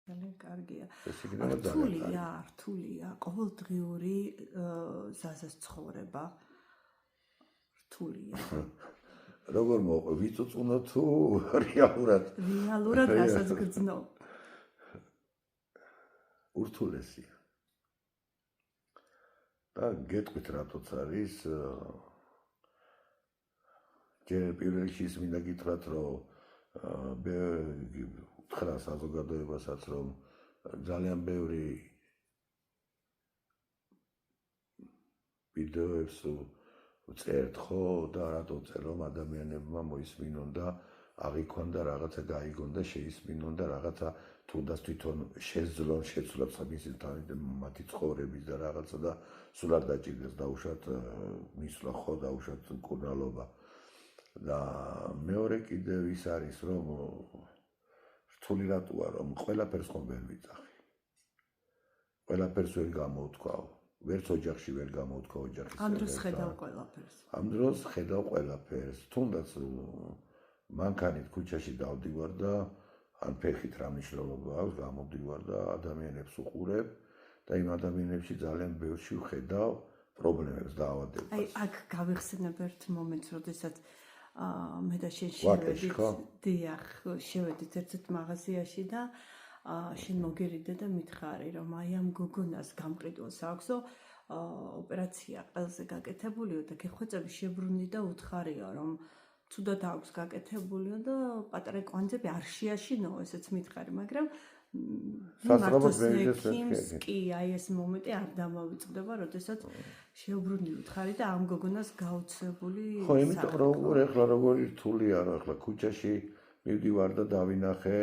ძალიან კარგია. ეს იქნება ძალიან კარგი. რთულია, ყოველდღიური ზაზას ცხოვრება. რთულია. როგორ მოყვე, ვიწუწუნო თუ რეალურად? რეალურად რასაც გრძნობ. ურთულესია. და გეტყვით რატოც არის ჯერ პირველ რიგში ის მინდა გითხრათ, რომ უთხრა საზოგადოებასაც, რომ ძალიან ბევრი ვიდეოებს წერთ ხო და რატო წერ, რომ ადამიანებმა მოისმინონ და აღიქვან და რაღაცა გაიგონ და შეისმინონ და რაღაცა თუნდაც თვითონ შეძლონ შეცვლათ მისი მათი ცხოვრების და რაღაცა და სულ არ დაჭირდეს დაუშვათ მისვლა ხო დაუშვათ მკურნალობა. და მეორე კიდევ ის არის, რომ რთული რატოა, რომ ყველაფერს ხომ ვერ ვიძახი. ყველაფერს ვერ გამოვთქვავ. ვერც ოჯახში ვერ გამოვთქვა ოჯახის. ამ დროს ხედავ ყველაფერს. ამ დროს ხედავ ყველაფერს. თუნდაც მანქანით ქუჩაში დავდივარ და ან ფეხით რა მნიშვნელობა აქვს, გამოვდივარ და ადამიანებს უყურებ და იმ ადამიანებში ძალიან ბევრში ვხედავ პრობლემებს და ავადებას. აი, აქ გავიხსენებ ერთ მომენტს, როდესაც მე და შენ შევედით ერთ მაღაზიაში და შენ მოგერიდე და მითხარი, რომ აი ამ გოგონას გამყიდველს აქვსო ოპერაცია ყველაზე გაკეთებულიო და გეხვეწები შებრუნდი და უთხარია, რომ ცუდად აქვს გაკეთებულიო და პატარა კვანძები არ შეაშინო, ესეც მითხარი, მაგრამ კი, აი ეს მომენტი არ დამავიწყდება, როდესაც შეუბრუნდი უთხარი და ამ გოგონას გაუცებული. ხო, იმიტომ რომ ეხლა როგორი რთულია, რომ ეხლა ქუჩაში მივდივარ და დავინახე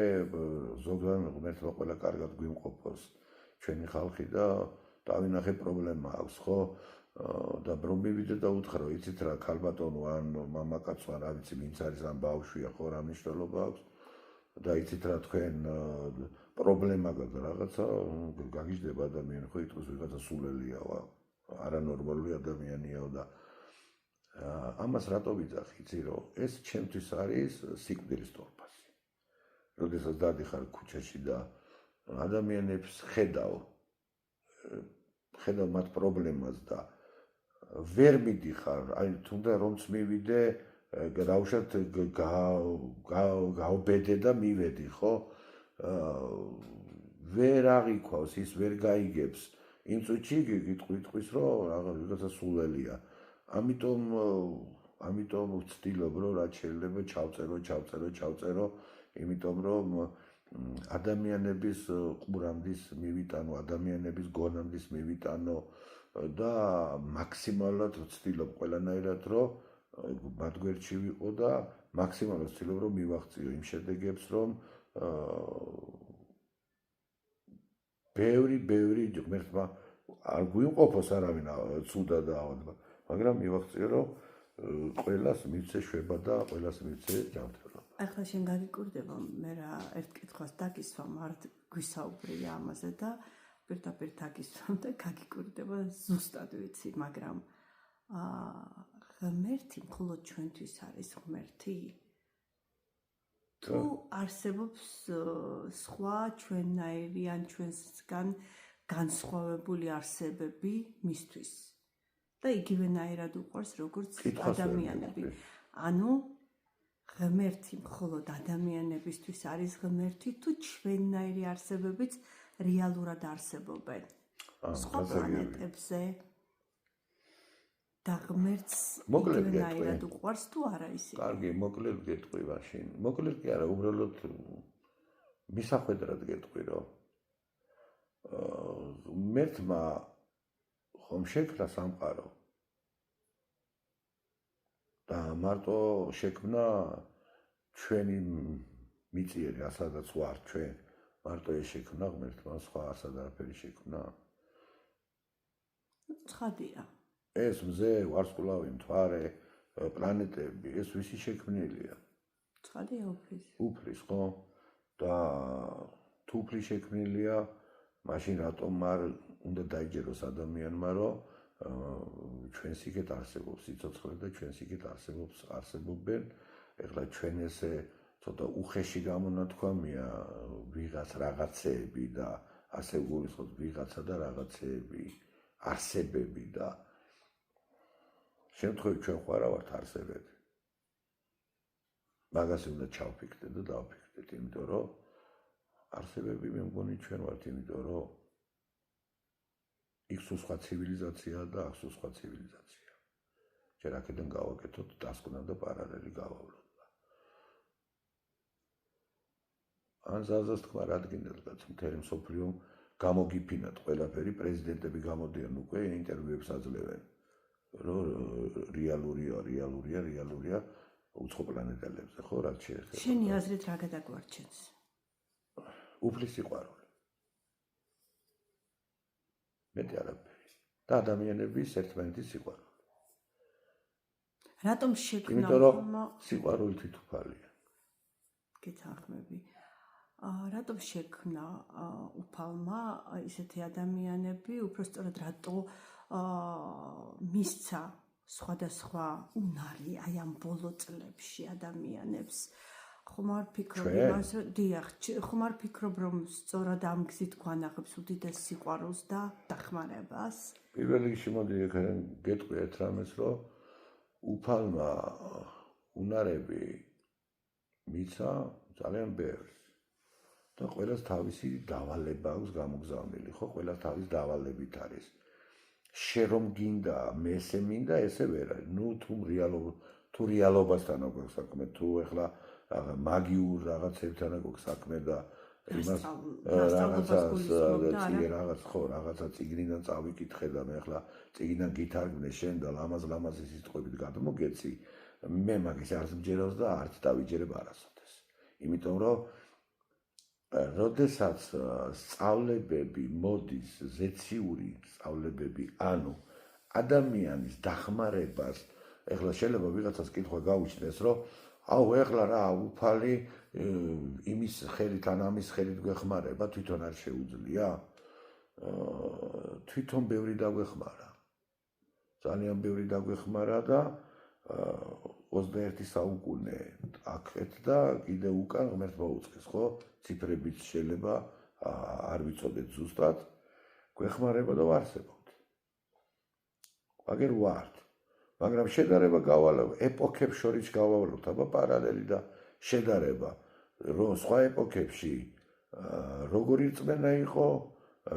ზოგან ღმერთმა ყველა კარგად გვიმყოფოს ჩვენი ხალხი და დავინახე პრობლემა აქვს, ხო? და რომ მივიდე და უთხრა, იცით რა, ქალბატონო ან მამაკაცო ან რა ვიცი, ვინც არის ამ ბავშვია, ხო, რა მნიშვნელობა აქვს? და იცით რა, თქვენ პრობლემა გაქვს რაღაცა, გაგიჟდება ადამიანი, ხო, იტყვის ვიღაცა სულელიაო, არანორმალური ადამიანიაო და ამას რატო ვიძახი, იცი რომ ეს ჩემთვის არის სიკვდილის თორფასი. როდესაც დადიხარ ქუჩაში და ადამიანებს ხედავ მათ პრობლემას და ვერ მიდიხარ, აი თუნდა რომც მივიდე, დაუშვათ გავბედე და მივედი, ხო? ვერ აღიქვავს, ის ვერ გაიგებს. იმ წუთში გიტყვის, რომ რაღაცა სულელია. ამიტომ ვცდილობ, რომ რაც შეიძლება ჩავწერო, იმიტომ რომ ადამიანების ყურამდის მივიტანო, ადამიანების გონამდის მივიტანო და მაქსიმალურად ვცდილობ ყველანაირად, რომ მათ გვერდში ვიყო და მაქსიმალურად ვცდილობ, რომ მივაღწიო იმ შედეგებს, რომ ბევრი ღმერთმა არ გვიმყოფოს არავინ ცუდა და ავადმა, მაგრამ მივაღწიო, რომ ყველას მივცე შვება და ყველას მივცე ჯანმრთელობა. ახლა შენ გაგიკვირდება, მე რა ერთ კითხვას დაგისვამ, არ გვისაუბრია ამაზე და პირდაპირ დაგისვამ და გაგიკვირდება ზუსტად ვიცი, მაგრამ ღმერთი მხოლოდ ჩვენთვის არის ღმერთი? თუ არსებობს სხვა ჩვენნაირი ან ჩვენსგან განსხვავებული არსებები მისთვის და იგივენაირად უყვარს როგორც ადამიანები. ანუ ღმერთი მხოლოდ ადამიანებისთვის არის ღმერთი თუ ჩვენნაირი არსებებიც რეალურად არსებობენ სხვა პლანეტებზე და ღმერთს იგივენაირად უყვარს თუ არა ისინი? კარგი, მოკლედ გეტყვი მაშინ. მოკლედ კი არა, უბრალოდ მისახვედრად გეტყვი, რომ ღმერთმა ხომ შექმნა სამყარო და მარტო შექმნა ჩვენი მიწიერი, სადაც ვართ ჩვენ, მარტო ეს შექმნა ღმერთმა, სხვა ასად არაფერი შექმნა. ცხადია. ეს მზე, ვარსკვლავი, მთვარე, პლანეტები, ეს ვისი შექმნილია? ცხადია, უფლის, ხო? და თუ უფლის შექმნილია, მაშინ რატომ არ უნდა დაიჯეროს ადამიანმა, რომ ჩვენს იქეთ არსებობს სიცოცხლე და ჩვენს იქეთ არსებობენ. ეხლა ჩვენ ესე ცოტა უხეში გამონათქვამია ვიღაც რაღაცეები და ასე გულისხმობ ვიღაცა და რაღაცეები არსებები და შემთხვევით ჩვენ ხო არა ვართ არსებები. მაგას უნდა ჩავფიქრდეთ და დავფიქრდეთ, იმიტომ რომ არსებები მე მგონი ჩვენ ვართ, იმიტომ რომ იქ სულ სხვა ცივილიზაციაა და აქ სულ სხვა ცივილიზაცია. ჯერ აქედან გავაკეთოთ დასკვნა და პარალელი გავავლოთ. ან ზაზას თქვა რადგინელღაც მთელი მსოფლიო გამოგიფინათ ყველაფერი, პრეზიდენტები გამოდიან უკვე ინტერვიუებს აძლევენ. რომ რეალურია უცხო პლანეტელებზე, ხო, რაც შეეხება. შენი აზრით რა გადაგვარჩენს? უფლის სიყვარული. მეტი არაფერი. და ადამიანების ერთმანეთის სიყვარული. რატომ შექმნა იმიტომ რომ სიყვარული თვითუფალია. გითხრები. რატომ შექმნა უფალმა ისეთი ადამიანები, უბრალოდ რატო მისცა სხვადასხვა უნარი აი ამ ბოლო წლებში ადამიანებს? ხომ არ ფიქრობ იმას, რომ დიახ, ხომ არ ფიქრობ, რომ სწორად ამ გზით გვანახებს უდიდეს სიყვარულს და დახმარებას? პირველ რიგში მოდი გეტყვი ერთ რამეს, რომ უფალმა უნარები მიცა ძალიან ბევრი. და ყველას თავისი დავალება აქვს გამოგზავნილი, ხო, ყველას თავის დავალებით არის. შენ რომ გინდა, მესე მინდა, ესე ვერ არის. ნუ თუ რეალობასთან აქვს საქმე, თუ ეხლა მაგიურ რაღაცებთან აქვს საქმე და იმას რაღაცა წიგნიდან წავიკითხე და მე ეხლა წიგნიდან გითარგმნე შენ და ლამაზ-ლამაზი სიტყვებით გადმოგეცი, მე მაგის არც მჯერავს და არც დავიჯერებ არასოდეს. იმიტომ რომ როდესაც სწავლებები მოდის, ზეციური სწავლებები, ანუ ადამიანის დახმარებას, ეხლა შეიძლება ვიღაცას კითხვა გაუჩნდეს, რომ აუ ეხლა რა უფალი იმის ხელით ან ამის ხელით გვეხმარება, თვითონ არ შეუძლია? თვითონ ბევრი დაგვეხმარა. ძალიან ბევრი დაგვეხმარა და 21 საუკუნე აქეთ და კიდე უკან ღმერთმა უწყეს, ხო? ციფრებით შეიძლება არ ვიცოდეთ ზუსტად, გვეხმარება და ვარსებობთ. აგერ ვართ. მაგრამ შედარება გავალავ, ეპოქებს შორის გავავლოთ, აბა პარალელი და შედარება, რომ სხვა ეპოქებში როგორი რწმენა იყო,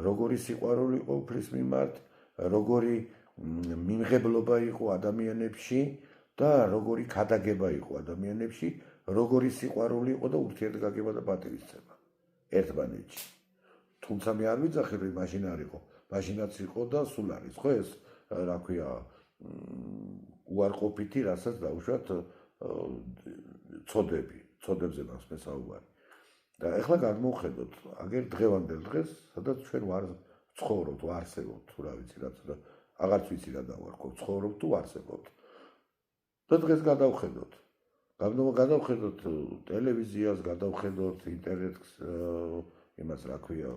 როგორი სიყვარული იყო უფლის მიმართ, როგორი მიმღებლობა იყო ადამიანებში და როგორი ქადაგება იყო ადამიანებში, როგორი სიყვარული იყო და ურთიერთგაგება და პატივისცემა ერთმანეთში. თუმცა მე არ ვიძახი, რომ მაშინ არ იყო, მაშინაც იყო და სულ არის, ხო ეს, რა ქვია, უარყოფითი, რასაც დაუშვათ ცოდებზე მაქვს მე საუბარი. და ეხლა გადმოვხედოთ, აგერ დღევანდელ დღეს, სადაც ჩვენ ვცხოვრობთ, ვარსებობთ, თუ რა ვიცი, რაც და აღარც ვიცი რა დავარქვა, ვცხოვრობთ თუ ვარსებობთ. და დღეს გადავხედოთ. გადავხედოთ ტელევიზიას, გადავხედოთ ინტერნეტს, იმას რა ქვია,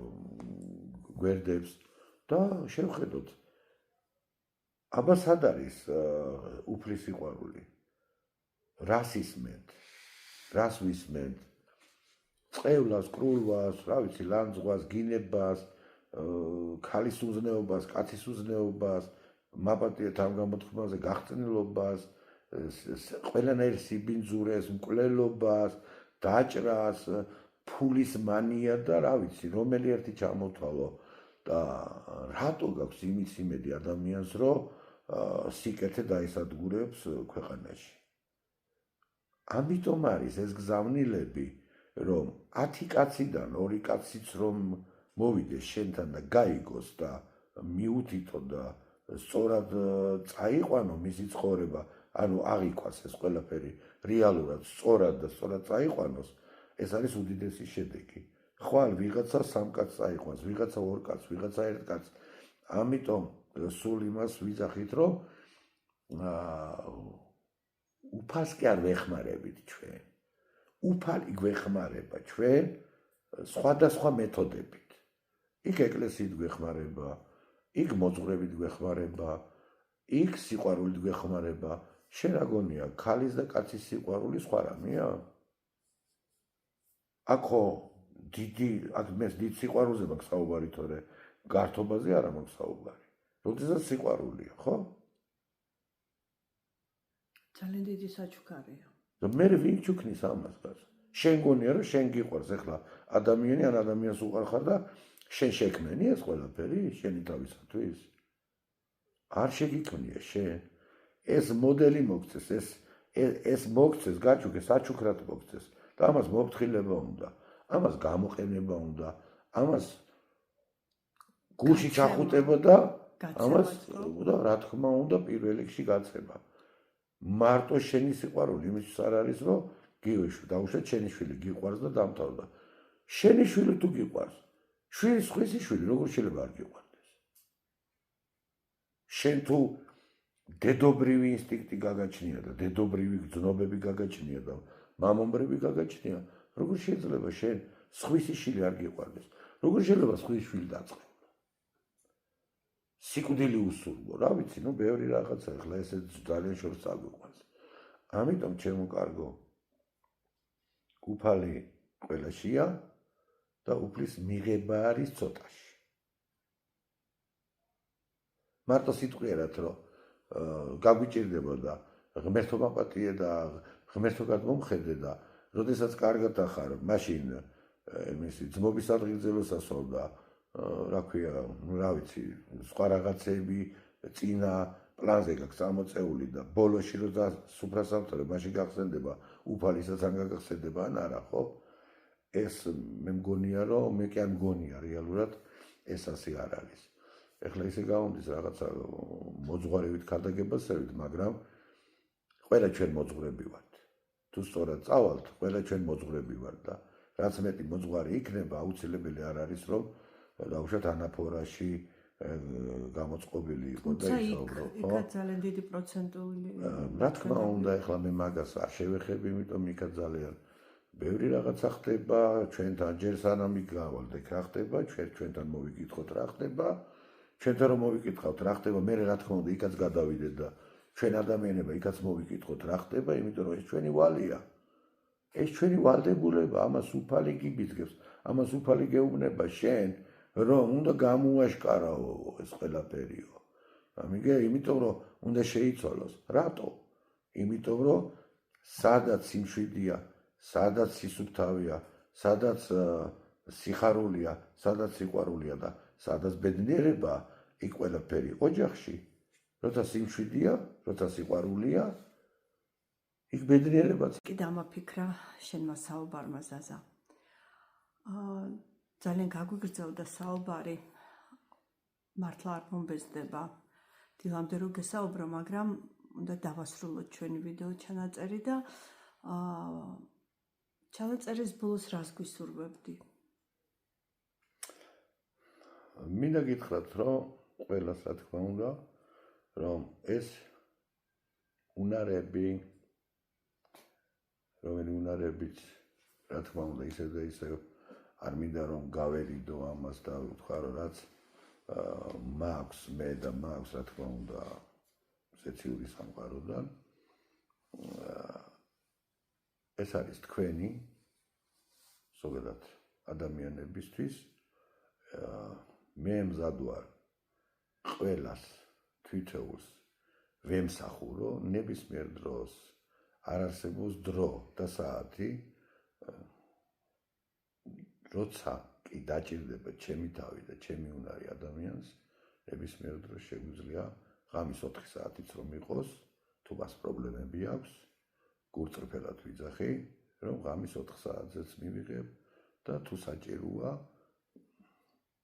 გვერდებს და შევხედოთ. აბა სად არის უფლის სიყვარული? რას ისმენთ? რას ვისმენთ? წყევლას, კრულვას, რა ვიცი, ლანძღვას, გინებას, ქალის უზნეობას, კაცის უზნეობას, მაპატიეთ ამ გამოთქმაზე გახწნილობას, ყველანაირ სიბინძურეს, მკვლელობას, დაჭრას, ფულის მანია და რა ვიცი, რომელი ერთი ჩამოთვალო და რატო გაქვს იმის იმედი ადამიანს, რომ სიკეთე დაისადგურებს ქვეყანაში. ამიტომ არის ეს გზავნილები, რომ 10 კაციდან 2 კაციც რომ მოვიდეს შენთან და გაიგოს და მიუთითო და სწორად წაიყვანო მისი ცხოვრება, ანუ აღიქვას ეს ყველაფერი რეალურად სწორად და სწორად წაიყვანოს, ეს არის უდიდესი შედეგი. ხვალ ვიღაცა 3 კაცს წაიყვანს, ვიღაცა 2 კაცს, ვიღაცა 1 კაცს. ამიტომ სულ იმას ვიძახით, რომ უფალს კი არ ვეხმარებით ჩვენ. უფალი გვეხმარება ჩვენ სხვადასხვა მეთოდებით. იქ ეკლესიით გვეხმარება, იქ მოძღვრებით გვეხმარება, იქ სიყვარულით გვეხმარება. შენ რა გონია, ქალის და კაცის სიყვარული სხვა რამეა? აქ ხო აქ მეს დიდ სიყვარულზე მაქვს საუბარი, თორე გართობაზე არა მაქვს საუბარი. როდესაც სიყვარულია, ხო? ძალიან დიდი საჩუქარია. და მე ვინ ჩუქნის ამას გას? შენ გონია რომ შენ გიყვარს ახლა ადამიანი ან ადამიანს უყარ ხარ და შენ შექმენი ეს ყველაფერი შენი თავისათვის? არ შეგიქმნია შენ. ეს მოდელი მოგწეს, ეს მოგწეს, გაჩუქე, საჩუქრად მოგწეს და ამას მოფრთხილება უნდა. ამას გამოყენება უნდა. ამას გულში ჩახუტება და ამას და რა თქმა უნდა პირველ რიგში გაცემა. მარტო შენი სიყვარული იმისთვის არ არის რომ გიოშო დაუშვათ შენი შვილი გიყვარს და დამთავრდა. შენი შვილი თუ გიყვარს, შვილის ხვისი შვილი როგორ შეიძლება არ გიყვარდეს? შენ თუ დედობრივი ინსტინქტი გაგაჩნია და დედობრივი გრძნობები გაგაჩნია და მამონბრები გაგაჩნია, როგორ შეიძლება შენ სხვისი შვილი არ გიყვარდეს? როგორ შეიძლება სხვისი შვილი დაწყება? სიკვდილი უსურვო, რა ვიცი, ნუ ბევრი რაღაცა ახლა ესე ძალიან შორს წაგვიყვანს. ამიტომ ჩემო კარგო, უფალი ყველაშია და უფლის მიღება არის ცოტაში. მარტო სიტყვიერად რომ გაგვიჭირდება და ღმერთო მაპატიე და ღმერთო გადმომხედე და როდესაც კარგად ახარ, მაშინ იმისი ძმობის ადგილზე მოსასვლ და რა ქვია, რა ვიცი, სხვა რაღაცები წინა პლანზე გაქვს ამოწეული და ბოლოში როცა სუფრას ამთავრებ, მაშინ გახსენდება უფალისაც ან გახსენდება ან არა, ხო? ეს მე მგონია რომ მე კი არ მგონია რეალურად ეს ასე არ არის. ეხლა ისე გამომდის რაღაცა მოძღვარებით ქადაგებასებით, მაგრამ ყველა ჩვენ მოძღვრები ვართ. თუ სწორად წავალთ, ყველა ჩვენ მოძღვრები ვართ და რაც მეტი მოძღვარი იქნება, აუცილებელი არ არის რომ დაუშვათ ანაფორაში გამოწყობილი იყო და ისაუბრო, ხო? იქაც ძალიან დიდი პროცენტული. რა თქმა უნდა, ეხლა მე მაგას არ შევეხები, იმიტომ იქაც ძალიან ბევრი რაღაცა ხდება, ჩვენთან ჯერ სანამ გავალდეთ რა ხდება, ჩვენთან მოვიკითხოთ რა ხდება, ჩვენთან რომ მოვიკითხავთ რა ხდება, მე რა თქმა უნდა იქაც გადავიდეთ და ჩვენ ადამიანება იქაც მოვიკითხოთ რა ხდება, იმიტომ რომ ეს ჩვენი ვალია. ეს ჩვენი ვალდებულება, ამას უფალი გიბიძგებს, ამას უფალი გეუბნება შენ, რომ უნდა გამოაშკარაო ეს ყველაფერიო. ამიგე, იმიტომ რომ უნდა შეიცვალოს. რატო? იმიტომ რომ სადაც სიმშვიდეა, სადაც სისუფთავეა, სადაც სიხარულია, სადაც სიყვარულია და სადაც ბედნიერება, იქ ყველაფერი ოჯახში. როცა სიმშვიდეა, როცა სიყვარულია, იქ ბედნიერებაც. კი დამაფიქრა შენმა საუბარმა ზაზა. ძალიან გაგვიგრძელდა საუბარი. მართლა არ მომბეზდება. დილამდე რო გესაუბრო, მაგრამ უნდა დავასრულოთ ჩვენი ვიდეო ჩანაწერი და ჩანაწერის ბოლოს რას გვისურვებდი? მინდა გითხრათ, რომ ყველას რა თქმა უნდა, რომ ეს უნარები, რომელი უნარებიც რა თქმა უნდა ისევ და ისევ არ მინდა რომ გავერიდო ამას და ვთქვა რომ რაც მაქვს მე და მაქვს რა თქმა უნდა სეციური სამყაროდან ეს არის თქვენი ზოგადად ადამიანებისთვის მე მზად ვარ ყველას თვითეულს ვემსახურო ნებისმიერ დროს არ არსებობს დრო და საათი როცა კი დაჭირდება ჩემი თავი და ჩემი უნარი ადამიანს ნებისმიერ დროს შეგვიძლია ღამის 4 საათიც რომ იყოს თუ მას პრობლემები აქვს გურწრფელად ვიძახი რომ ღამის 4 საათზეც მივიღებ და თუ საჭიროა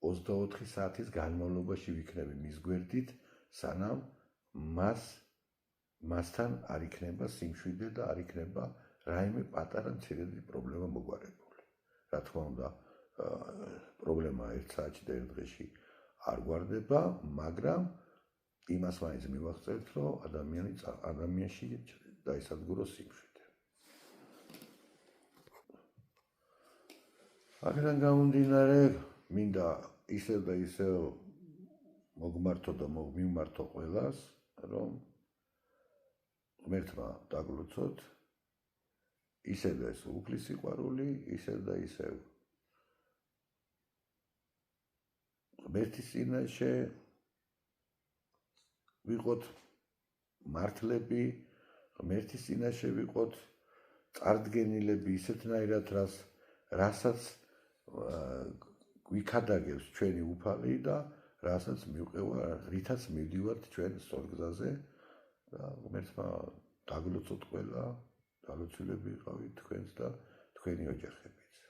24 საათის განმავლობაში ვიქნები მის გვერდით სანამ მასთან არ იქნება სიმშვიდე და არ იქნება რაიმე პატარა მცირედი პრობლემა მოგვარებული. რა თქმა უნდა, პრობლემა ერთ საათში და ერთ დღეში არ გვარდება, მაგრამ იმას მაინც მივახცევთ, რომ ადამიანში დაისადგუროს სიმშვიდე. აქედან გამომდინარე, მინდა ისევ და ისევ მოგმართო და მივმართო ყველას, რომ ღმერთმა დაგლოცოთ ისევ ეს უფლის სიყვარული, ისევ და ისევ ღმერთის წინაშე ვიყოთ მართლები, ღმერთის წინაშე ვიყოთ წარდგენილები ისეთნაირად, რასაც გვიქადაგებს ჩვენი უფალი და რასაც მივყევა, რითაც მივდივართ ჩვენ სწორ გზაზე და ღმერთმა დაგლოცოთ ყველა, დალოცულები იყავით თქვენს და თქვენი ოჯახებიც.